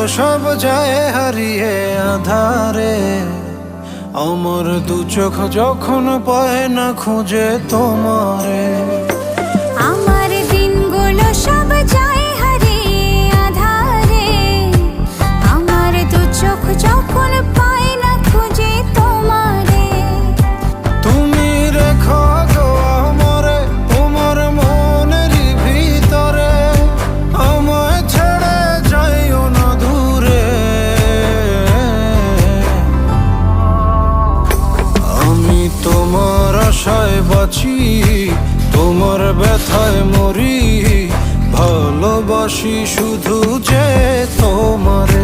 সব যায় হারিয়ে আধারে, আমার দু চোখ যখন পায় না খুঁজে তোমারে। আমার দিনগুলো সব যায় হারিয়ে আঁধারে, আমার দু চোখ যখন পায় না খুঁজে তোমারে। তুমি রেখো গো আমারে তোমার মনেরই ভিতরে, আমায় ছেড়ে যাইও না দূরে। আমি তোমার আশায় বাঁচি, তোমার ব্যথায় মরি, ভালোবাসি শুধু যে তোমার।